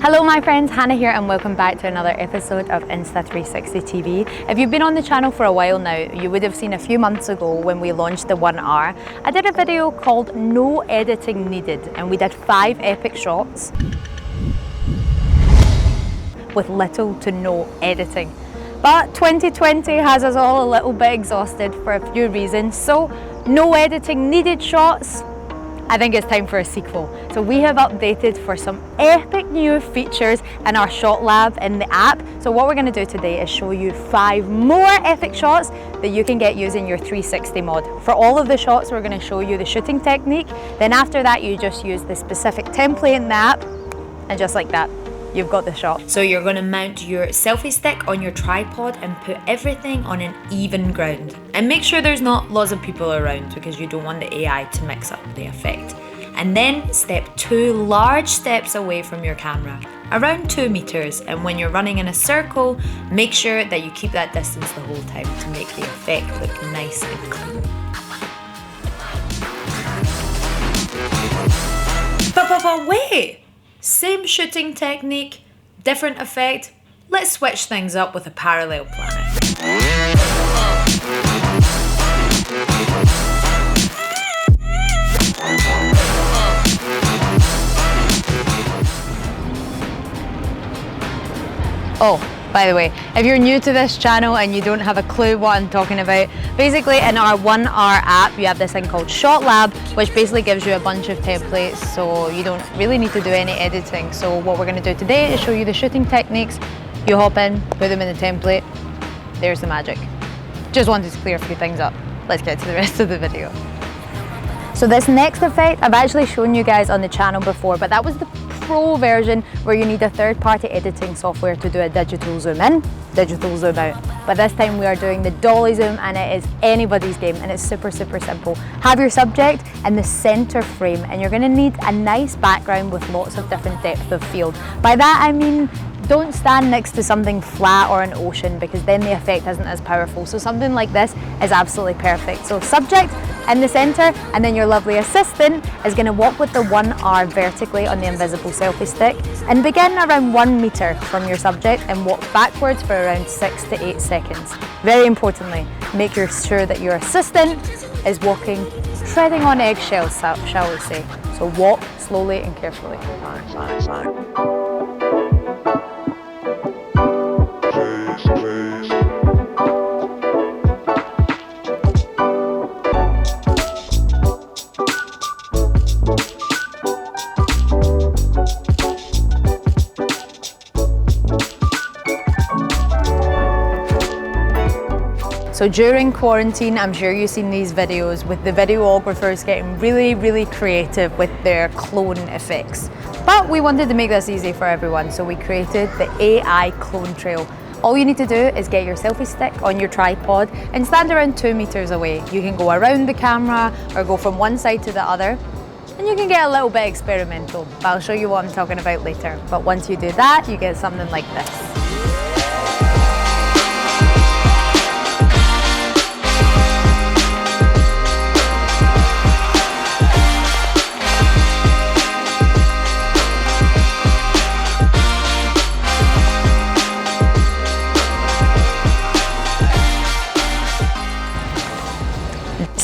Hello my friends, Hannah here and welcome back to another episode of Insta360 TV. If you've been on the channel for a while now, you would have seen a few months ago when we launched the 1R, I did a video called No Editing Needed, and we did 5 epic shots with little to no editing. But 2020 has us all a little bit exhausted for a few reasons, so no editing needed shots. I think it's time for a sequel. So we have updated for some epic new features in our shot lab in the app. So what we're going to do today is show you 5 more epic shots that you can get using your 360 mod. For all of the shots, we're going to show you the shooting technique. Then after that, you just use the specific template in the app, and just like that, you've got the shot. So you're going to mount your selfie stick on your tripod and put everything on an even ground. And make sure there's not lots of people around because you don't want the AI to mix up the effect. And then step 2 large steps away from your camera, around 2 meters. And when you're running in a circle, make sure that you keep that distance the whole time to make the effect look nice and clean. But wait! Same shooting technique, different effect. Let's switch things up with a parallel planet. Oh, by the way, if you're new to this channel and you don't have a clue what I'm talking about, basically in our 1R app you have this thing called Shot Lab, which basically gives you a bunch of templates, so you don't really need to do any editing. So what we're going to do today is show you the shooting techniques. You hop in, put them in the template, there's the magic. Just wanted to clear a few things up. Let's get to the rest of the video. So this next effect I've actually shown you guys on the channel before, but that was the Pro version where you need a third-party editing software to do a digital zoom in, digital zoom out. But this time we are doing the Dolly Zoom, and it is anybody's game, and it's super simple. Have your subject in the center frame, and you're going to need a nice background with lots of different depth of field. By that I mean don't stand next to something flat or an ocean, because then the effect isn't as powerful. So something like this is absolutely perfect. So subject in the center, and then your lovely assistant is going to walk with the 1R vertically on the invisible selfie stick and begin around 1 meter from your subject and walk backwards for around 6 to 8 seconds. Very importantly, make sure that your assistant is walking, treading on eggshells, shall we say. So walk slowly and carefully. So during quarantine, I'm sure you've seen these videos with the videographers getting really creative with their clone effects. But we wanted to make this easy for everyone, so we created the AI clone trail. All you need to do is get your selfie stick on your tripod and stand around 2 meters away. You can go around the camera or go from one side to the other, and you can get a little bit experimental. But I'll show you what I'm talking about later. But once you do that, you get something like this.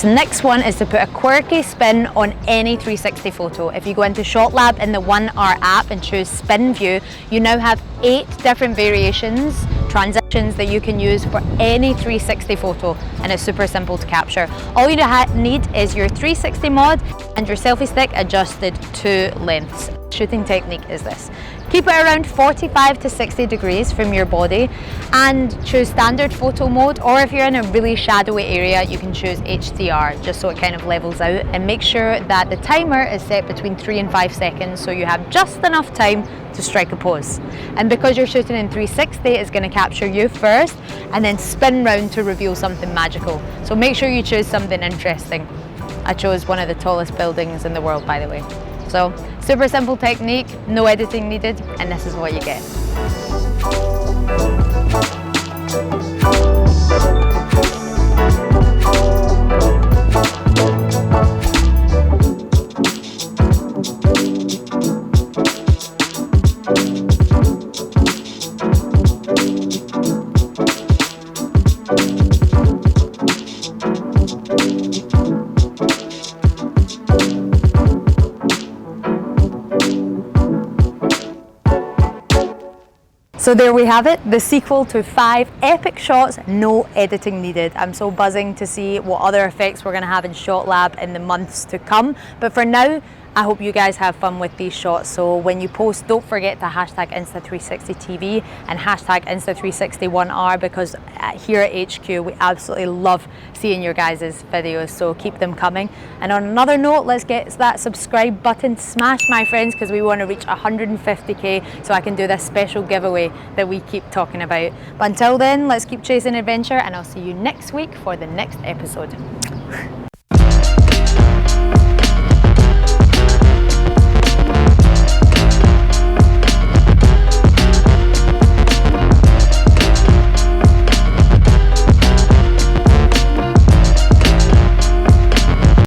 The next one is to put a quirky spin on any 360 photo. If you go into Shot Lab in the 1R app and choose Spin View, you now have 8 different variations, transitions that you can use for any 360 photo, and it's super simple to capture. All you need is your 360 mod and your selfie stick adjusted to lengths. Shooting technique is this. Keep it around 45 to 60 degrees from your body and choose standard photo mode, or if you're in a really shadowy area you can choose HDR just so it kind of levels out, and make sure that the timer is set between 3 and 5 seconds so you have just enough time to strike a pose. And because you're shooting in 360, it's going to capture you first and then spin round to reveal something magical. So make sure you choose something interesting. I chose one of the tallest buildings in the world, by the way. So super simple technique, no editing needed, and this is what you get. Thank you. So there we have it, the sequel to 5 epic shots, no editing needed. I'm so buzzing to see what other effects we're going to have in Shot Lab in the months to come. But for now, I hope you guys have fun with these shots. So when you post, don't forget to hashtag Insta360TV and hashtag Insta3601R, because here at HQ, we absolutely love seeing your guys' videos. So keep them coming. And on another note, let's get that subscribe button smashed, my friends, because we want to reach 150k so I can do this special giveaway that we keep talking about. But until then, let's keep chasing adventure, and I'll see you next week for the next episode.